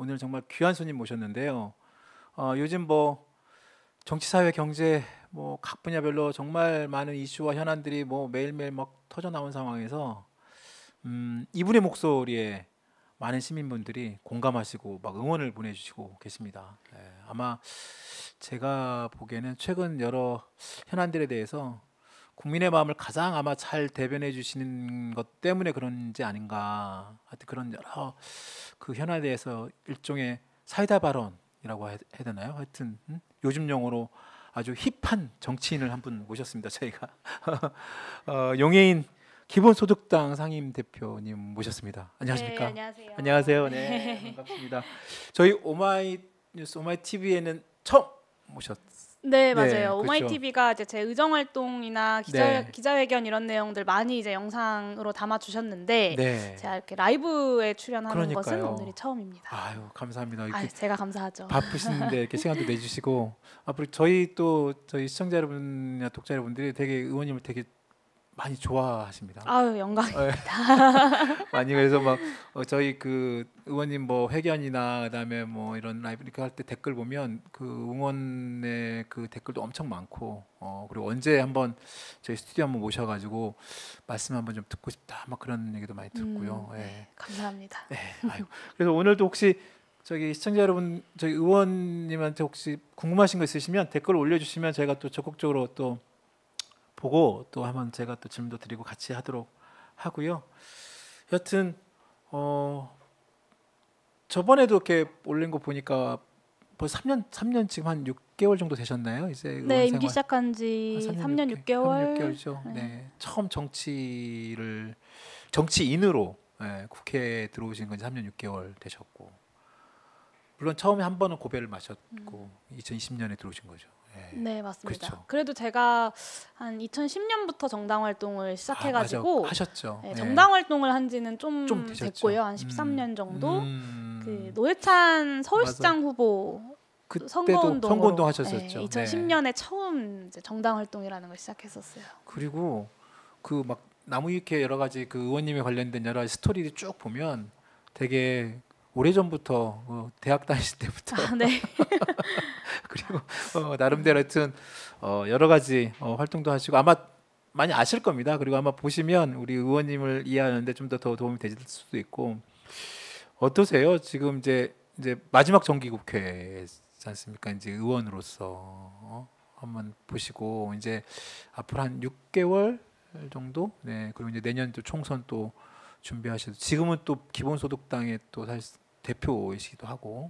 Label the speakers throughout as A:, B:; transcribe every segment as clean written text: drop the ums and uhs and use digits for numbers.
A: 오늘 정말 귀한 손님 모셨는데요. 요즘 뭐 정치, 사회, 경제 뭐 각 분야별로 정말 많은 이슈와 현안들이 뭐 매일매일 막 터져 나온 상황에서 이분의 목소리에 많은 시민분들이 공감하시고 막 응원을 보내주시고 계십니다. 아마 제가 보기에는 최근 여러 현안들에 대해서 국민의 마음을 가장 아마 잘 대변해 주시는 것 때문에 그런지 아닌가. 하여튼 그런 여러 그 현안에 대해서 일종의 사이다 발언이라고 해야 되나요? 하여튼 요즘 용어로 아주 힙한 정치인을 한 분 모셨습니다. 저희가 용해인 기본소득당 상임 대표님 모셨습니다.
B: 네,
A: 안녕하십니까?
B: 안녕하세요.
A: 안녕하세요. 네, 반갑습니다. 저희 오마이뉴스 오마이TV에는 처음 모셨.
B: 네,
A: 네,
B: 맞아요.
A: 그렇죠.
B: 오마이TV가 이제 제 의정 활동이나
A: 네,
B: 기자회견 이런 내용들 많이 이제 영상으로 담아 주셨는데
A: 네.
B: 제가 이렇게 라이브에 출연하는 것은
A: 그러니까요.
B: 오늘이 처음입니다.
A: 아유, 감사합니다.
B: 아,
A: 이렇게
B: 제가 감사하죠.
A: 바쁘신데 이렇게 시간도 내주시고 앞으로 저희 시청자 여러분이나 독자 여러분들이 되게 의원님을 되게 많이 좋아하십니다.
B: 아유, 영광입니다.
A: 많이 그래서 막 저희 그 의원님 뭐 회견이나 그다음에 뭐 이런 라이브 이렇게 할 때 댓글 보면 그 응원의 그 댓글도 엄청 많고 그리고 언제 한번 저희 스튜디오 한번 모셔가지고 말씀 한번 좀 듣고 싶다 막 그런 얘기도 많이 듣고요. 예.
B: 감사합니다.
A: 네, 아유. 그래서 오늘도 혹시 저기 시청자 여러분 저희 의원님한테 혹시 궁금하신 거 있으시면 댓글 올려주시면 제가 또 적극적으로 또 보고 또 한번 제가 또 질문도 드리고 같이 하도록 하고요. 여튼 저번에도 이렇게 올린 거 보니까 벌써 3년 지금 한 6개월 정도 되셨나요? 이제
B: 네,
A: 의원
B: 임기
A: 생활
B: 시작한 지 3년
A: 3년
B: 6개월.
A: 6개월죠. 네. 처음 정치인으로 국회에 들어오신 건 3년 6개월 되셨고 물론 처음에 한 번은 고배를 마셨고 2020년에 들어오신 거죠.
B: 네, 맞습니다.
A: 그렇죠.
B: 그래도 제가 한 2010년부터 정당 활동을 시작해가지고
A: 맞아. 하셨죠.
B: 네, 정당 활동을 한 지는 좀
A: 되셨죠.
B: 됐고요. 한 13년 정도. 그
A: 그
B: 노회찬 서울시장 후보
A: 그때도
B: 선거운동으로
A: 선거운동 하셨었죠.
B: 2010년에 처음 이제 정당 활동이라는 걸 시작했었어요.
A: 그리고 그 막 나무위키 여러 가지 그 의원님에 관련된 여러 가지 스토리를 쭉 보면 되게 오래전부터 대학 다니실 때부터
B: 네.
A: 그리고 나름대로 하여튼 여러 가지 활동도 하시고 아마 많이 아실 겁니다. 그리고 아마 보시면 우리 의원님을 이해하는데 좀 더 도움이 되실 수도 있고 어떠세요? 지금 이제 마지막 정기국회지 않습니까? 이제 의원으로서 한번 보시고 이제 앞으로 한 6개월 정도 네 그리고 이제 내년 또 총선 또 준비하시고 지금은 또 기본소득당의 또 사실 대표이시기도 하고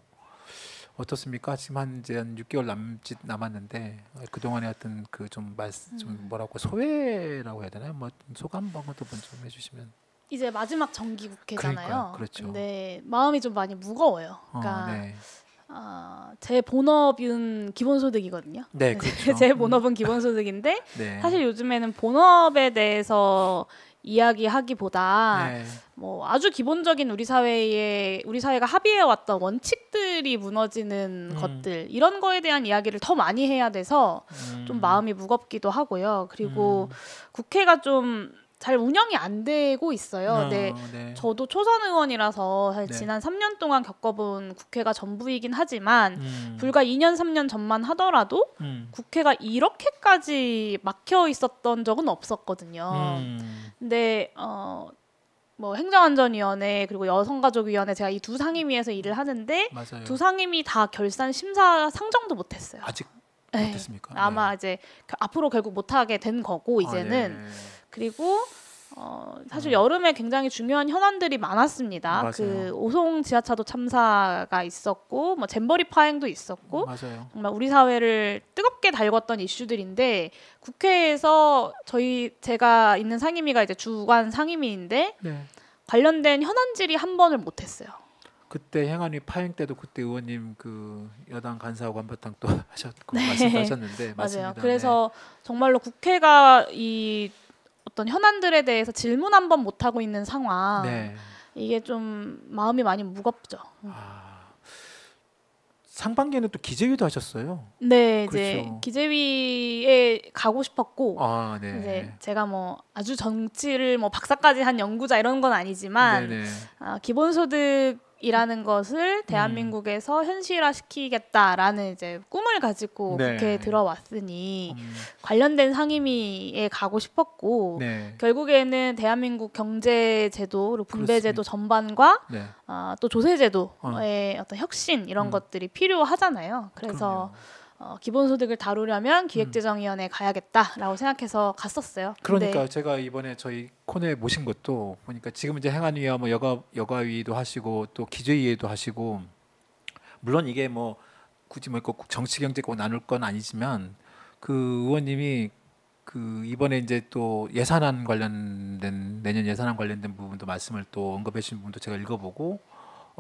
A: 어떻습니까? 지금 한 6개월 남짓 남았는데 그 동안에 하여튼 그 좀 뭐라고 소회라고 해야 되나요? 뭐 소감 한번 좀 해주시면.
B: 이제 마지막 정기국회잖아요.
A: 그러니까요. 그렇죠.
B: 근데 마음이 좀 많이 무거워요. 그러니까
A: 네.
B: 제 본업은 기본소득이거든요.
A: 네, 그렇죠.
B: 제 본업은 기본소득인데
A: 네.
B: 사실 요즘에는 본업에 대해서 이야기하기보다
A: 네.
B: 뭐 아주 기본적인 우리 사회가 합의해 왔던 원칙들이 무너지는 것들 이런 거에 대한 이야기를 더 많이 해야 돼서 좀 마음이 무겁기도 하고요. 그리고 국회가 좀 잘 운영이 안 되고 있어요. 네. 저도 초선 의원이라서 사실
A: 네.
B: 지난 3년 동안 겪어본 국회가 전부이긴 하지만 불과 2년 3년 전만 하더라도 국회가 이렇게까지 막혀 있었던 적은 없었거든요. 근데 뭐 행정안전위원회 그리고 여성가족위원회 제가 이 두 상임위에서 일을 하는데
A: 맞아요.
B: 두 상임위 다 결산 심사 상정도 못했어요.
A: 아직
B: 네.
A: 못했습니까?
B: 아마 이제 앞으로 결국 못하게 된 거고 이제는
A: 네.
B: 그리고 사실 여름에 굉장히 중요한 현안들이 많았습니다.
A: 맞아요.
B: 그 오송 지하차도 참사가 있었고 뭐 잼버리 파행도 있었고
A: 맞아요.
B: 정말 우리 사회를 뜨겁게 달궜던 이슈들인데 국회에서 제가 있는 상임위가 이제 주관 상임위인데
A: 네.
B: 관련된 현안 질의 한 번을 못 했어요.
A: 그때 행안위 파행 때도 그때 의원님 그 여당 간사하고 한바탕 또 하셨고 말씀도 하셨는데
B: 맞아요.
A: 맞습니다.
B: 그래서 정말로 국회가 이 어떤 현안들에 대해서 질문 한 번 못 하고 있는 상황.
A: 네.
B: 이게 좀 마음이 많이 무겁죠.
A: 상반기에는 또 기재위도 하셨어요.
B: 네,
A: 그렇죠.
B: 이제 기재위에 가고 싶었고
A: 네.
B: 이제 제가 뭐 아주 정치를 뭐 박사까지 한 연구자 이런 건 아니지만
A: 네네.
B: 기본소득 이라는 것을 대한민국에서 현실화시키겠다라는 이제 꿈을 가지고
A: 네.
B: 국회에 들어왔으니
A: 음,
B: 관련된 상임위에 가고 싶었고
A: 네.
B: 결국에는 대한민국 경제제도 그리고 분배제도
A: 그렇습니다.
B: 전반과
A: 네.
B: 또 조세제도의 어떤 혁신 이런
A: 음.
B: 것들이 필요하잖아요. 그래서 기본소득을 다루려면 기획재정위원회에 가야겠다라고 생각해서 갔었어요.
A: 그러니까
B: 근데
A: 제가 이번에 저희 코너에 모신 것도 보니까 지금 이제 행안위와 뭐 여가위도 하시고 또 기재위에도 하시고 물론 이게 뭐 굳이 뭐 꼭 정치 경제 꼭 나눌 건 아니지만 그 의원님이 그 이번에 이제 또 예산안 관련된 내년 예산안 관련된 부분도 말씀을 또 언급해 주신 부분도 제가 읽어보고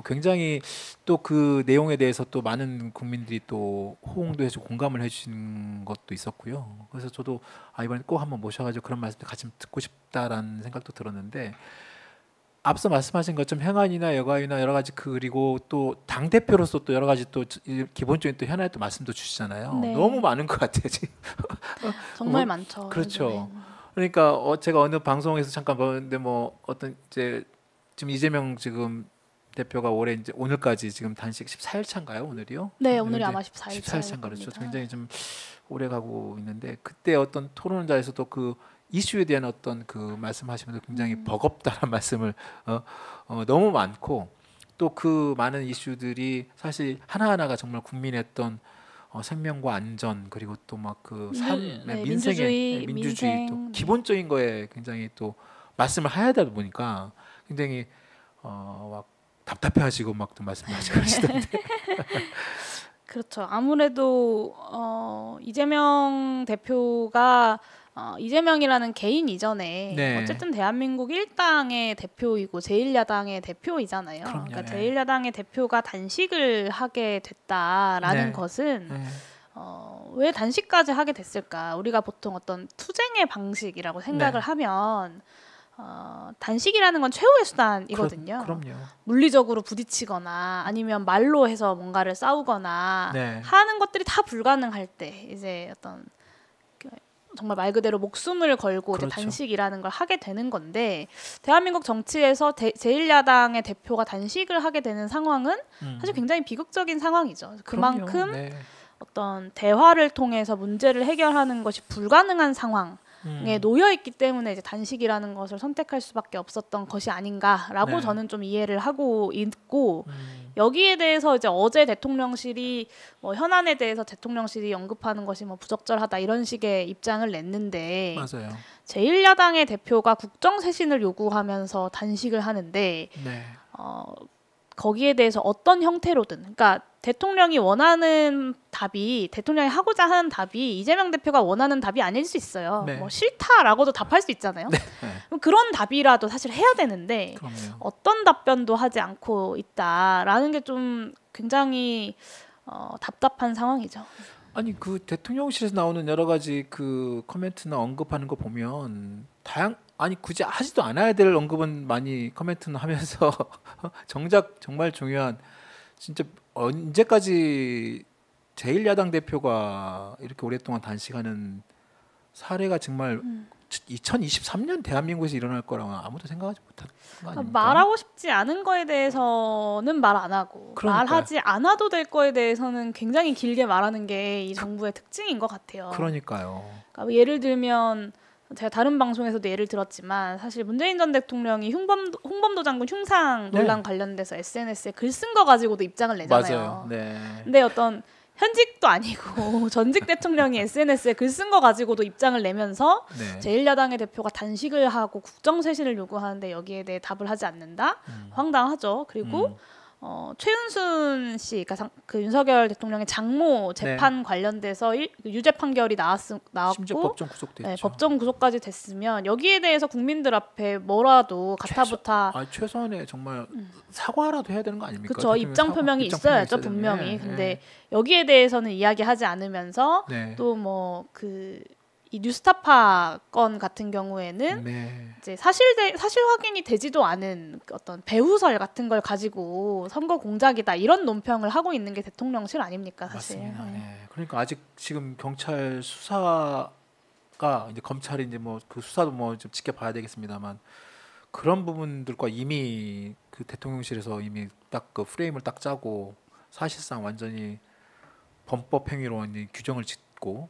A: 굉장히 또 그 내용에 대해서 또 많은 국민들이 또 호응도 해주고 공감을 해주신 것도 있었고요. 그래서 저도 이번에 꼭 한번 모셔가지고 그런 말씀도 같이 듣고 싶다라는 생각도 들었는데 앞서 말씀하신 것처럼 행안이나 여가위나 여러 가지 그리고 또 당 대표로서 또 여러 가지 또 기본적인 또 현안에 또 말씀도 주시잖아요.
B: 네.
A: 너무 많은 것 같아요 지금.
B: 정말
A: 뭐,
B: 많죠.
A: 그렇죠.
B: 요즘엔.
A: 그러니까 제가 어느 방송에서 잠깐 봤는데 뭐 어떤 이제 지금 이재명 지금 대표가 올해 이제 오늘까지 지금 단식 14일 차인가요? 오늘이요?
B: 네, 오늘이 아마 14일
A: 14일 차인가 그렇죠. 굉장히 좀 오래 가고 있는데 그때 어떤 토론자에서도 그 이슈에 대한 어떤 그 말씀하시면서 굉장히 버겁다는 말씀을 너무 많고 또 그 많은 이슈들이 사실 하나하나가 정말 국민의 어떤 생명과 안전 그리고 또 막 그
B: 네,
A: 민생의 민주주의
B: 민생,
A: 또
B: 네.
A: 기본적인 거에 굉장히 또 말씀을 하다 보니까 굉장히 막 답답해하시고 막 또 말씀하시고 하시던데
B: 그렇죠. 아무래도 이재명 대표가 이재명이라는 개인 이전에
A: 네.
B: 어쨌든 대한민국 일당의 대표이고 제1야당의 대표이잖아요.
A: 그럼요.
B: 그러니까
A: 네.
B: 제1야당의 대표가 단식을 하게 됐다라는
A: 네.
B: 것은
A: 네.
B: 왜 단식까지 하게 됐을까? 우리가 보통 어떤 투쟁의 방식이라고 생각을
A: 네.
B: 하면 단식이라는 건 최후의 수단이거든요.
A: 그럼요.
B: 물리적으로 부딪히거나 아니면 말로 해서 뭔가를 싸우거나
A: 네.
B: 하는 것들이 다 불가능할 때 이제 어떤 정말 말 그대로 목숨을 걸고 이제
A: 그렇죠.
B: 단식이라는 걸 하게 되는 건데 대한민국 정치에서 제1야당의 대표가 단식을 하게 되는 상황은 사실 굉장히 비극적인 상황이죠. 그만큼
A: 그럼요. 네.
B: 어떤 대화를 통해서 문제를 해결하는 것이 불가능한 상황에 놓여 있기 때문에 이제 단식이라는 것을 선택할 수밖에 없었던 것이 아닌가라고
A: 네.
B: 저는 좀 이해를 하고 있고 여기에 대해서 이제 어제 대통령실이 뭐 현안에 대해서 대통령실이 언급하는 것이 뭐 부적절하다 이런 식의 입장을 냈는데
A: 맞아요.
B: 제1야당의 대표가 국정쇄신을 요구하면서 단식을 하는데
A: 네.
B: 거기에 대해서 어떤 형태로든 그러니까 대통령이 원하는 답이 대통령이 하고자 하는 답이 이재명 대표가 원하는 답이 아닐 수 있어요.
A: 네.
B: 뭐 싫다라고도 답할 수 있잖아요.
A: 네.
B: 그럼 그런 답이라도 사실 해야 되는데
A: 그럼요.
B: 어떤 답변도 하지 않고 있다라는 게 좀 굉장히 답답한 상황이죠.
A: 아니 그 대통령실에서 나오는 여러 가지 그 코멘트나 언급하는 거 보면 아니 굳이 하지도 않아야 될 언급은 많이 코멘트는 하면서 정작 정말 중요한 진짜 언제까지 제1야당 대표가 이렇게 오랫동안 단식하는 사례가 정말 2023년 대한민국에서 일어날 거라고 아무도 생각하지 못한 거 아닙니까?
B: 말하고 싶지 않은 거에 대해서는 말 안 하고
A: 그러니까요.
B: 말하지 않아도 될 거에 대해서는 굉장히 길게 말하는 게 이 정부의 특징인 것 같아요.
A: 그러니까요.
B: 그러니까 예를 들면 제가 다른 방송에서도 예를 들었지만 사실 문재인 전 대통령이 홍범도 장군 흉상 논란
A: 네.
B: 관련돼서 SNS에 글 쓴 거 가지고도 입장을 내잖아요.
A: 맞아요. 네.
B: 근데 어떤 현직도 아니고 전직 대통령이 SNS에 글 쓴 거 가지고도 입장을 내면서
A: 네.
B: 제1야당의 대표가 단식을 하고 국정쇄신을 요구하는데 여기에 대해 답을 하지 않는다? 황당하죠. 그리고 최은순 씨, 그러니까 그 윤석열 대통령의 장모 재판 관련돼서 유죄 판결이
A: 심지어
B: 나왔고
A: 법정 구속됐죠.
B: 네, 법정 구속까지 됐으면 여기에 대해서 국민들 앞에 뭐라도 가타부타
A: 최소한의 정말 사과라도 해야 되는 거 아닙니까?
B: 그렇죠. 입장 표명이 있어야죠,
A: 있어야
B: 분명히.
A: 되는데.
B: 근데 여기에 대해서는 이야기하지 않으면서
A: 네.
B: 또 뭐 이 뉴스타파 건 같은 경우에는
A: 네.
B: 이제 사실 확인이 되지도 않은 어떤 배후설 같은 걸 가지고 선거 공작이다 이런 논평을 하고 있는 게 대통령실 아닙니까 사실.
A: 맞습니다.
B: 네.
A: 네. 그러니까 아직 지금 경찰 수사가 이제 검찰이 이제 뭐 그 수사도 뭐 좀 지켜봐야 되겠습니다만 그런 부분들과 이미 그 대통령실에서 이미 딱 그 프레임을 딱 짜고 사실상 완전히 범법 행위로 이제 규정을 짓고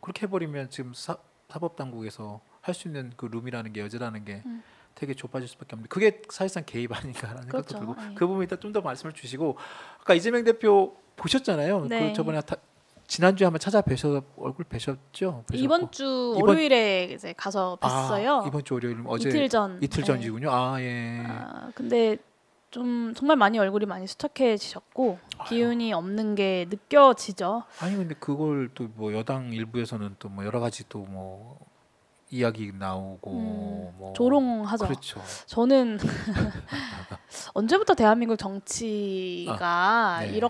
A: 그렇게 해버리면 지금 사법 당국에서 할 수 있는 그 룸이라는 게 여지라는 게 되게 좁아질 수밖에 없는데 그게 사실상 개입 아닌가라는
B: 그렇죠.
A: 생각도 들고
B: 네.
A: 그 부분 이따 좀 더 말씀을 주시고 아까 이재명 대표 보셨잖아요.
B: 네.
A: 그 저번에 지난주에 한번 찾아뵈서 얼굴 뵈셨죠?
B: 이번 주 월요일에 이제 가서 뵀어요.
A: 이번 주 월요일 어제
B: 이틀
A: 전이군요. 예.
B: 근데 좀 정말 많이 얼굴이 많이 수척해지셨고 기운이 없는 게 느껴지죠.
A: 아니 근데 그걸 또 뭐 여당 일부에서는 또 뭐 여러 가지 또 뭐 이야기 나오고 뭐
B: 조롱하죠.
A: 그렇죠.
B: 저는 언제부터 대한민국 정치가
A: 네.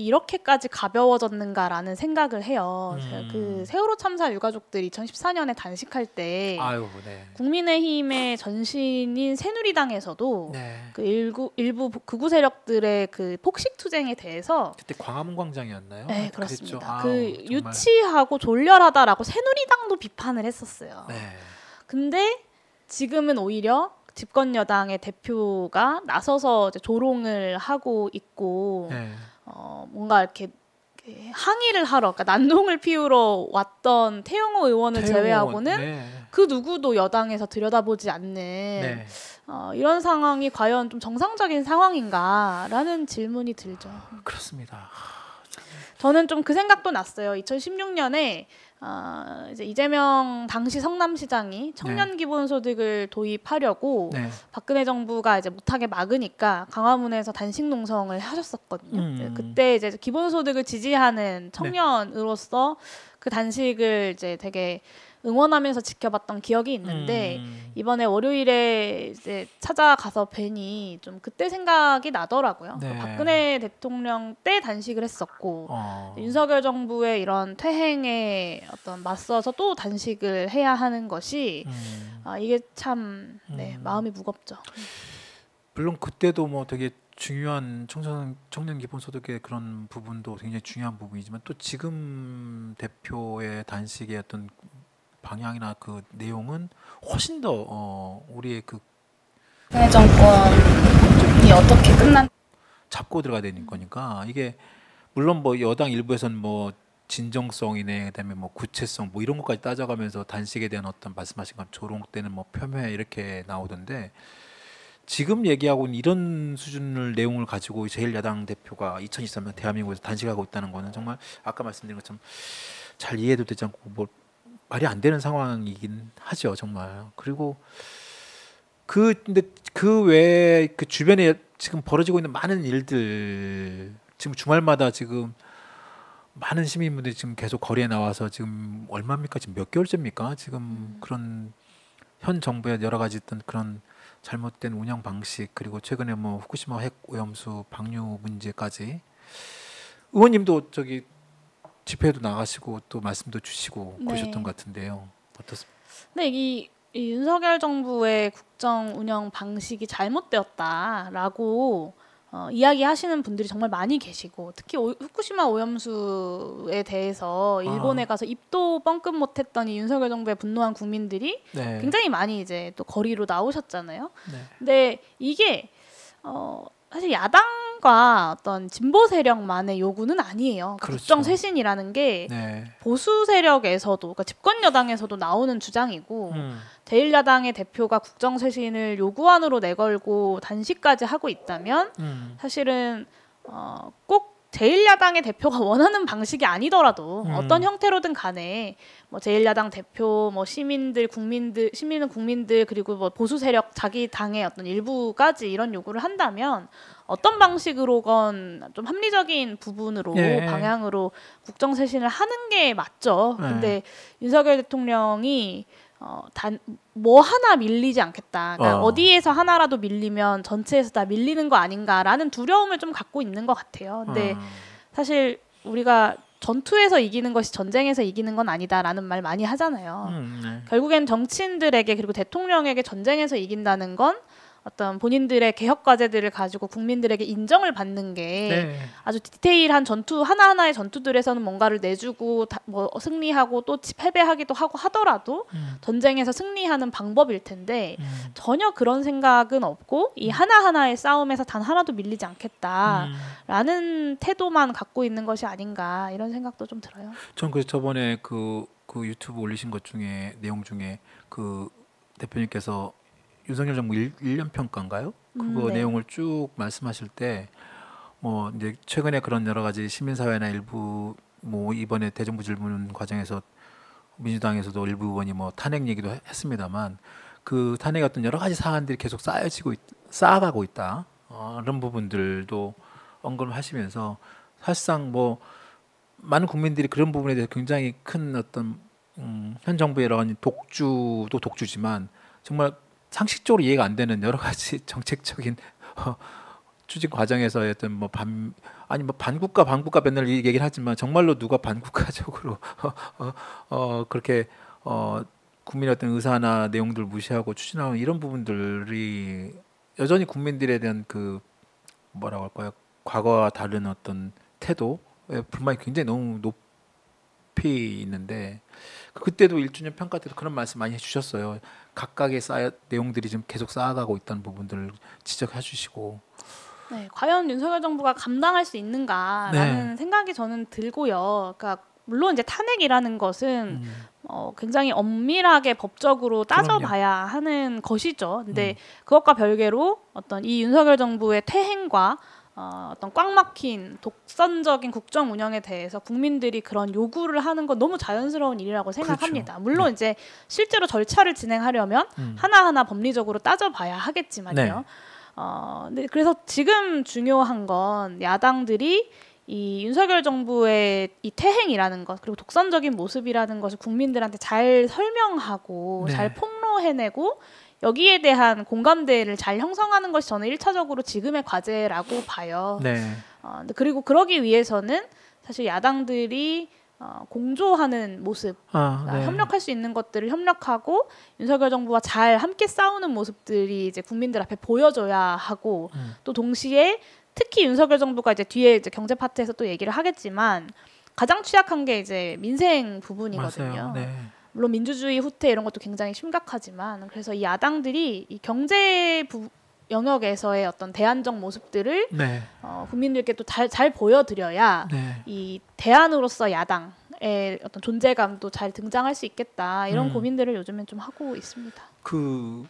B: 이렇게까지 가벼워졌는가라는 생각을 해요. 제가 그 세월호 참사 유가족들 2014년에 단식할 때
A: 네.
B: 국민의힘의 전신인 새누리당에서도
A: 네.
B: 그 일부 극우 세력들의 그 폭식 투쟁에 대해서
A: 그때 광화문 광장이었나요?
B: 네, 그렇습니다.
A: 그랬죠.
B: 그
A: 정말.
B: 유치하고 졸렬하다라고 새누리당도 비판을 했었어요.
A: 네.
B: 근데 지금은 오히려 집권 여당의 대표가 나서서 이제 조롱을 하고 있고
A: 네.
B: 뭔가 이렇게 항의를 하러, 그러니까 난동을 피우러 왔던 태영호 의원을 제외하고는
A: 네.
B: 그 누구도 여당에서 들여다보지 않는
A: 네.
B: 이런 상황이 과연 좀 정상적인 상황인가라는 질문이 들죠.
A: 그렇습니다.
B: 저는 좀 그 생각도 났어요. 2016년에 이제 이재명 당시 성남시장이 청년 기본소득을 도입하려고
A: 네.
B: 박근혜 정부가 이제 못하게 막으니까 강화문에서 단식 농성을 하셨었거든요. 그때 이제 기본소득을 지지하는 청년으로서 그 단식을 이제 되게 응원하면서 지켜봤던 기억이 있는데 이번에 월요일에 이제 찾아가서 뵈니 좀 그때 생각이 나더라고요.
A: 네.
B: 박근혜 대통령 때 단식을 했었고 윤석열 정부의 이런 퇴행에 어떤 맞서서 또 단식을 해야 하는 것이 이게 참 마음이 무겁죠.
A: 물론 그때도 뭐 되게 중요한 청년 기본소득의 그런 부분도 굉장히 중요한 부분이지만 또 지금 대표의 단식의 어떤 방향이나 그 내용은 훨씬 더 우리의 그
C: 박근혜 정권이 어떻게 끝난
A: 잡고 들어가야 되는 거니까 이게 물론 뭐 여당 일부에서는 뭐 진정성이네 그다음에 뭐 구체성 뭐 이런 것까지 따져가면서 단식에 대한 어떤 말씀하신 건 조롱 때는 뭐 폄훼 이렇게 나오던데 지금 얘기하고는 이런 수준을 내용을 가지고 제1야당 대표가 2023년 대한민국에서 단식하고 있다는 거는 정말 아까 말씀드린 것처럼 잘 이해도 되지 않고 뭐 말이 안 되는 상황이긴 하죠 정말. 그리고 근데 그 외에 그 주변에 지금 벌어지고 있는 많은 일들 지금 주말마다 지금 많은 시민분들이 지금 계속 거리에 나와서 지금 얼마입니까? 지금 몇 개월째입니까? 지금 그런 현 정부의 여러 가지 어떤 그런 잘못된 운영 방식 그리고 최근에 뭐 후쿠시마 핵 오염수 방류 문제까지 의원님도 저기 집회에도 나가시고 또 말씀도 주시고 그러셨던 것 같은데요. 어떻습니까?
B: 근데 이 윤석열 정부의 국정 운영 방식이 잘못되었다라고 이야기하시는 분들이 정말 많이 계시고 특히 후쿠시마 오염수에 대해서 일본에 가서 입도 뻥끗 못했던 이 윤석열 정부의 분노한 국민들이 굉장히 많이 이제 또 거리로 나오셨잖아요. 근데 이게 사실 야당과 어떤 진보 세력만의 요구는 아니에요.
A: 그렇죠.
B: 국정 쇄신이라는 게 보수 세력에서도 그러니까 집권 여당에서도 나오는 주장이고 제1야당의 대표가 국정 쇄신을 요구안으로 내걸고 단식까지 하고 있다면 사실은 꼭 제1야당의 대표가 원하는 방식이 아니더라도 어떤 형태로든 간에 뭐 제1야당 대표, 뭐 시민은 국민들 그리고 뭐 보수 세력 자기 당의 어떤 일부까지 이런 요구를 한다면 어떤 방식으로건 좀 합리적인 부분으로 방향으로 국정 쇄신을 하는 게 맞죠. 근데 윤석열 대통령이 단 뭐 하나 밀리지 않겠다. 그러니까 어디에서 하나라도 밀리면 전체에서 다 밀리는 거 아닌가라는 두려움을 좀 갖고 있는 것 같아요. 근데 사실 우리가 전투에서 이기는 것이 전쟁에서 이기는 건 아니다라는 말 많이 하잖아요. 결국엔 정치인들에게 그리고 대통령에게 전쟁에서 이긴다는 건 어떤 본인들의 개혁 과제들을 가지고 국민들에게 인정을 받는 게
A: 네.
B: 아주 디테일한 전투 하나하나의 전투들에서는 뭔가를 내주고 뭐 승리하고 또 패배하기도 하고 하더라도 전쟁에서 승리하는 방법일 텐데 전혀 그런 생각은 없고 이 하나하나의 싸움에서 단 하나도 밀리지 않겠다라는 태도만 갖고 있는 것이 아닌가 이런 생각도 좀 들어요.
A: 전 그래서 저번에 그 유튜브 올리신 것 중에 내용 중에 그 대표님께서 윤석열 정부 1년 평가인가요? 그거
B: 네.
A: 내용을 쭉 말씀하실 때 뭐 이제 최근에 그런 여러 가지 시민사회나 일부 뭐 이번에 대정부 질문 과정에서 민주당에서도 일부 의원이 뭐 탄핵 얘기도 했습니다만 그 탄핵 어떤 여러 가지 사안들이 계속 쌓아가고 있다. 이런 부분들도 언급을 하시면서 사실상 뭐 많은 국민들이 그런 부분에 대해서 굉장히 큰 어떤 현 정부의 여러 가지 독주도 독주지만 정말 상식적으로 이해가 안 되는 여러 가지 정책적인 추진 과정에서의 어떤 뭐 반국가 맨날 이 얘기를 하지만 정말로 누가 반국가적으로 그렇게 국민의 어떤 의사나 내용들 무시하고 추진하는 이런 부분들이 여전히 국민들에 대한 그 뭐라고 할까요? 과거와 다른 어떤 태도에 불만이 굉장히 너무 높이 있는데 그때도 1주년 평가 때도 그런 말씀 많이 해주셨어요. 각각의 내용들이 지금 계속 쌓아가고 있다는 부분들을 지적해 주시고
B: 네, 과연 윤석열 정부가 감당할 수 있는가라는 생각이 저는 들고요. 그러니까 물론 이제 탄핵이라는 것은 굉장히 엄밀하게 법적으로 따져봐야 하는 것이죠. 근데 그것과 별개로 어떤 이 윤석열 정부의 퇴행과 어떤 꽉 막힌 독선적인 국정 운영에 대해서 국민들이 그런 요구를 하는 건 너무 자연스러운 일이라고 생각합니다.
A: 그렇죠.
B: 물론 이제 실제로 절차를 진행하려면 하나하나 법리적으로 따져봐야 하겠지만요.
A: 네.
B: 근데 그래서 지금 중요한 건 야당들이 이 윤석열 정부의 이 퇴행이라는 것 그리고 독선적인 모습이라는 것을 국민들한테 잘 설명하고
A: 네.
B: 잘 폭로해내고 여기에 대한 공감대를 잘 형성하는 것이 저는 1차적으로 지금의 과제라고 봐요.
A: 네.
B: 그리고 그러기 위해서는 사실 야당들이 공조하는 모습,
A: 네.
B: 협력할 수 있는 것들을 협력하고 윤석열 정부와 잘 함께 싸우는 모습들이 이제 국민들 앞에 보여줘야 하고 또 동시에 특히 윤석열 정부가 이제 뒤에 이제 경제 파트에서 또 얘기를 하겠지만 가장 취약한 게 이제 민생 부분이거든요.
A: 맞아요. 네.
B: 물론 민주주의 후퇴 이런 것도 굉장히 심각하지만 그래서 이 야당들이 이 경제 영역에서의 어떤 대안적 모습들을
A: 네.
B: 국민들께 또 잘 보여드려야
A: 네.
B: 이 대안으로서 야당의 어떤 존재감도 잘 등장할 수 있겠다 이런 고민들을 요즘엔 좀 하고 있습니다.
A: 그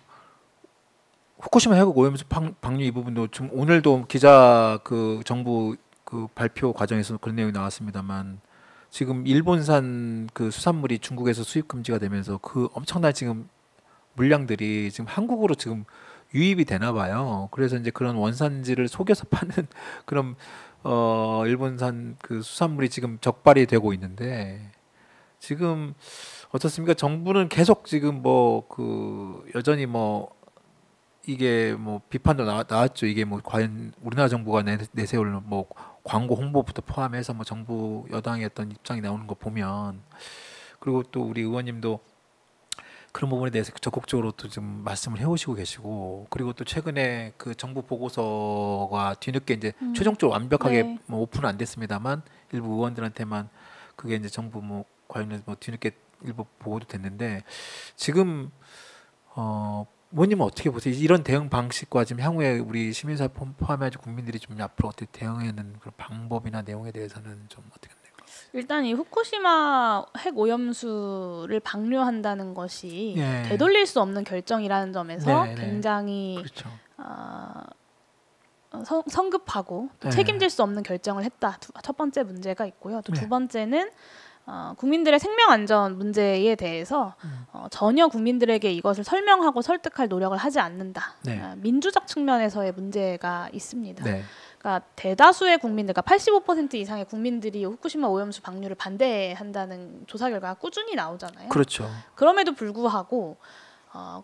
A: 후쿠시마 해국 오염수 방류 이 부분도 지금 오늘도 기자 그 정부 그 발표 과정에서 그런 내용이 나왔습니다만 지금 일본산 그 수산물이 중국에서 수입 금지가 되면서 그 엄청난 지금 물량들이 지금 한국으로 지금 유입이 되나 봐요. 그래서 이제 그런 원산지를 속여서 파는 그런 일본산 그 수산물이 지금 적발이 되고 있는데 지금 어떻습니까? 정부는 계속 지금 뭐 그 여전히 뭐 이게 뭐 비판도 나왔죠. 이게 뭐 과연 우리나라 정부가 내세울 뭐 광고 홍보부터 포함해서 뭐 정부 여당의 어떤 입장이 나오는 거 보면 그리고 또 우리 의원님도 그런 부분에 대해서 적극적으로 또 좀 말씀을 해오시고 계시고 그리고 또 최근에 그 정부 보고서가 뒤늦게 이제 최종적으로 완벽하게
B: 네.
A: 뭐 오픈은 안 됐습니다만 일부 의원들한테만 그게 이제 정부 뭐 관련해서 뭐 뒤늦게 일부 보고도 됐는데 지금 의원님은 어떻게 보세요? 이런 대응 방식과 지금 향후에 우리 시민사회 포함해서 국민들이 좀 앞으로 어떻게 대응하는 그런 방법이나 내용에 대해서는 좀 어떻게 될까요?
B: 일단 이 후쿠시마 핵 오염수를 방류한다는 것이
A: 예.
B: 되돌릴 수 없는 결정이라는 점에서
A: 네, 네.
B: 굉장히
A: 그렇죠.
B: 성급하고 또
A: 네.
B: 책임질 수 없는 결정을 했다. 첫 번째 문제가 있고요. 또
A: 네.
B: 두 번째는 국민들의 생명 안전 문제에 대해서 전혀 국민들에게 이것을 설명하고 설득할 노력을 하지 않는다.
A: 네.
B: 민주적 측면에서의 문제가 있습니다.
A: 네.
B: 그러니까 대다수의 국민들, 그러니까 85% 이상의 국민들이 후쿠시마 오염수 방류를 반대한다는 조사 결과가 꾸준히 나오잖아요.
A: 그렇죠.
B: 그럼에도 불구하고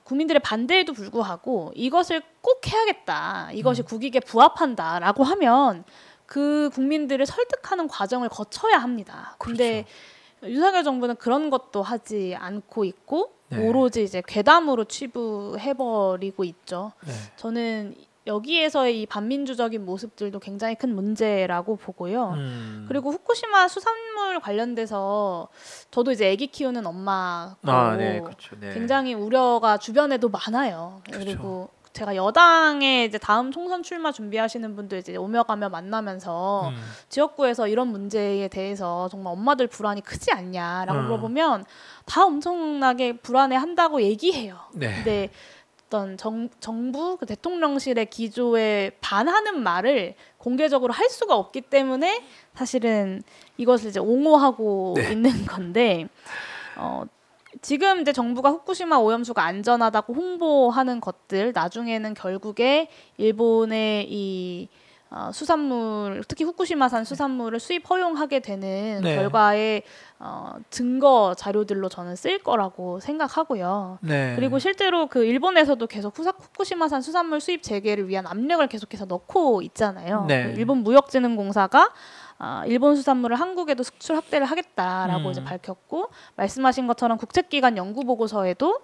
B: 국민들의 반대에도 불구하고 이것을 꼭 해야겠다. 이것이 국익에 부합한다라고 하면 그 국민들을 설득하는 과정을 거쳐야 합니다. 근데 윤석열 정부는 그런 것도 하지 않고 있고
A: 네.
B: 오로지 이제 괴담으로 치부해버리고 있죠.
A: 네.
B: 저는 여기에서의 이 반민주적인 모습들도 굉장히 큰 문제라고 보고요. 그리고 후쿠시마 수산물 관련돼서 저도 이제 아기 키우는 엄마고
A: 네, 그렇죠. 네.
B: 굉장히 우려가 주변에도 많아요.
A: 그렇죠.
B: 그리고 제가 여당에 이제 다음 총선 출마 준비하시는 분들 이제 오며 가며 만나면서 지역구에서 이런 문제에 대해서 정말 엄마들 불안이 크지 않냐라고 물어보면 다 엄청나게 불안해한다고 얘기해요.
A: 네.
B: 근데 어떤 정부 그 대통령실의 기조에 반하는 말을 공개적으로 할 수가 없기 때문에 사실은 이것을 이제 옹호하고
A: 네.
B: 있는 건데 지금 이제 정부가 후쿠시마 오염수가 안전하다고 홍보하는 것들 나중에는 결국에 일본의 이 수산물 특히 후쿠시마산 수산물을 수입 허용하게 되는
A: 네.
B: 결과의 증거 자료들로 저는 쓰일 거라고 생각하고요.
A: 네.
B: 그리고 실제로 그 일본에서도 계속 후쿠시마산 수산물 수입 재개를 위한 압력을 계속해서 넣고 있잖아요.
A: 네.
B: 그 일본 무역진흥공사가 일본 수산물을 한국에도 수출 확대를 하겠다라고 이제 밝혔고 말씀하신 것처럼 국책기관 연구 보고서에도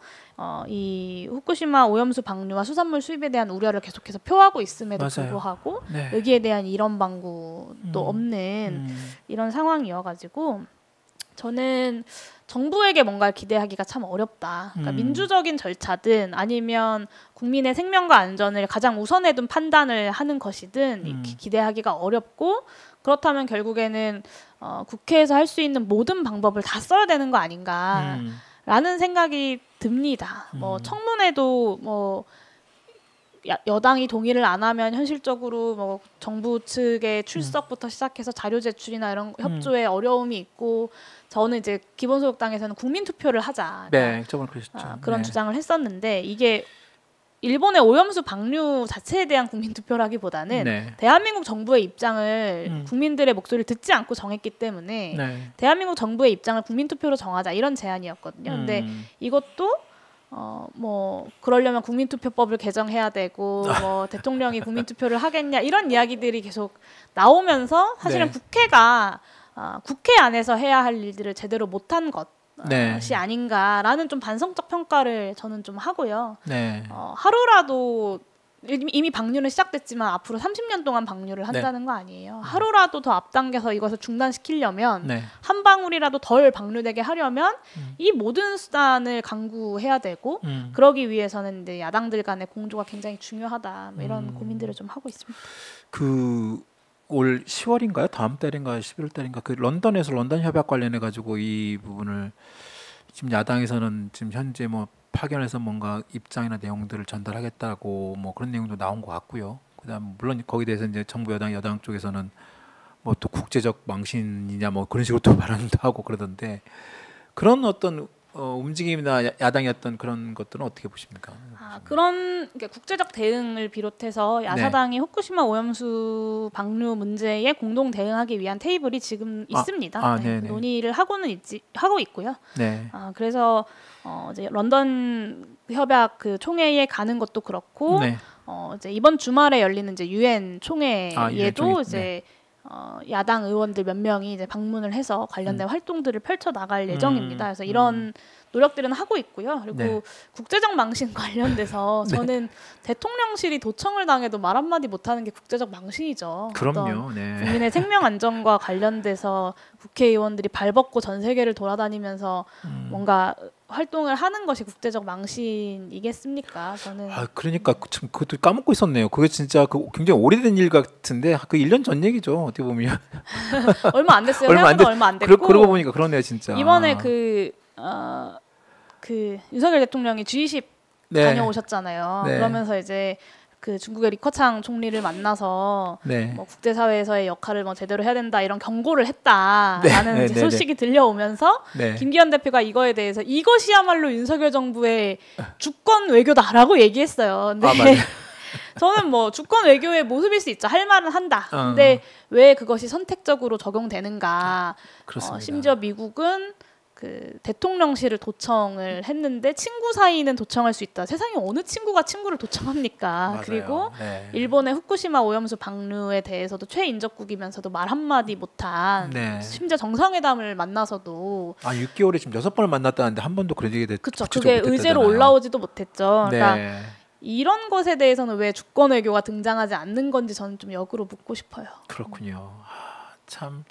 B: 이 후쿠시마 오염수 방류와 수산물 수입에 대한 우려를 계속해서 표하고 있음에도
A: 맞아요.
B: 불구하고
A: 네.
B: 여기에 대한 이런 방구도 없는 이런 상황이어가지고 저는 정부에게 뭔가를 기대하기가 참 어렵다. 그러니까 민주적인 절차든 아니면 국민의 생명과 안전을 가장 우선에 둔 판단을 하는 것이든 기대하기가 어렵고 그렇다면 결국에는 국회에서 할 수 있는 모든 방법을 다 써야 되는 거 아닌가라는 생각이 듭니다. 뭐 청문회도 뭐 여당이 동의를 안 하면 현실적으로 뭐 정부 측의 출석부터 시작해서 자료 제출이나 이런 협조에 어려움이 있고 저는 이제 기본소득당에서는 국민투표를 하자
A: 네, 저번에 그러셨죠.
B: 그런
A: 네.
B: 주장을 했었는데 이게 일본의 오염수 방류 자체에 대한 국민투표라기보다는
A: 네.
B: 대한민국 정부의 입장을 국민들의 목소리를 듣지 않고 정했기 때문에
A: 네.
B: 대한민국 정부의 입장을 국민투표로 정하자 이런 제안이었거든요. 근데 이것도 뭐 그러려면 국민투표법을 개정해야 되고 뭐 대통령이 국민투표를 하겠냐 이런 이야기들이 계속 나오면서 사실은
A: 네.
B: 국회가 국회 안에서 해야 할 일들을 제대로 못한 것이
A: 네.
B: 아닌가라는 좀 반성적 평가를 저는 좀 하고요.
A: 네.
B: 하루라도 이미 방류는 시작됐지만 앞으로 30년 동안 방류를 한다는 거 아니에요. 하루라도 더 앞당겨서 이것을 중단시키려면
A: 네.
B: 한 방울이라도 덜 방류되게 하려면 이 모든 수단을 강구해야 되고 그러기 위해서는 이제 야당들 간의 공조가 굉장히 중요하다. 뭐 이런 고민들을 좀 하고 있습니다.
A: 올 10월인가요? 다음 달인가 11월 달인가 그 런던에서 런던 협약 관련해 가지고 이 부분을 지금 야당에서는 지금 현재 뭐 파견해서 뭔가 입장이나 내용들을 전달하겠다고 뭐 그런 내용도 나온 것 같고요. 그다음 물론 거기에 대해서 이제 정부 여당 쪽에서는 뭐 또 국제적 망신이냐 뭐 그런 식으로 또 발언도 하고 그러던데 그런 어떤 움직임이나 야당의 어떤 그런 것들은 어떻게 보십니까?
B: 그런 국제적 대응을 비롯해서 야사당이 후쿠시마 오염수 방류 문제에 공동 대응하기 위한 테이블이 지금 있습니다. 논의를 하고 있고요.
A: 네.
B: 그래서 이제 런던 협약 그 총회에 가는 것도 그렇고
A: 네.
B: 이제 이번 주말에 열리는 이제 유엔 총회에도 이제 야당 의원들 몇 명이 이제 방문을 해서 관련된 활동들을 펼쳐 나갈 예정입니다. 그래서 이런 노력들은 하고 있고요. 그리고 국제적 망신 관련돼서 저는 대통령실이 도청을 당해도 말 한마디 못하는 게 국제적 망신이죠.
A: 그럼요.
B: 국민의 생명 안전과 관련돼서 국회의원들이 발벗고 전 세계를 돌아다니면서 뭔가 활동을 하는 것이 국제적 망신이겠습니까? 저는
A: 그러니까 참 그것도 까먹고 있었네요. 그게 진짜 굉장히 오래된 일 같은데 그 1년 전 얘기죠. 어떻게 보면
B: 얼마 안 됐어요. 얼마 안 됐고
A: 그러고 보니까 그러네요, 진짜.
B: 이번에 그 윤석열 대통령이 G20 다녀오셨잖아요. 그러면서 이제 그 중국의 리커창 총리를 만나서 뭐 국제사회에서의 역할을 뭐 제대로 해야 된다 이런 경고를 했다라는 소식이 들려오면서 김기현 대표가 이거에 대해서 이것이야말로 윤석열 정부의 주권 외교다라고 얘기했어요. 근데 저는 뭐 주권 외교의 모습일 수 있죠. 할 말은 한다. 근데 왜 그것이 선택적으로 적용되는가? 심지어 미국은 그 대통령실을 도청을 했는데 친구 사이는 도청할 수 있다. 세상에 어느 친구가 친구를 도청합니까?
A: 맞아요.
B: 그리고
A: 네.
B: 일본의 후쿠시마 오염수 방류에 대해서도 최인접국이면서도 말 한마디 못한
A: 네.
B: 심지어 정상회담을 만나서도
A: 6개월에 지금 6번을 만났다는데 한 번도 그런 얘기
B: 그쵸.
A: 붙이지
B: 그게
A: 못했다잖아요.
B: 의제로 올라오지도 못했죠.
A: 네.
B: 그러니까 이런 것에 대해서는 왜 주권 외교가 등장하지 않는 건지 저는 좀 역으로 묻고 싶어요.
A: 그렇군요. 참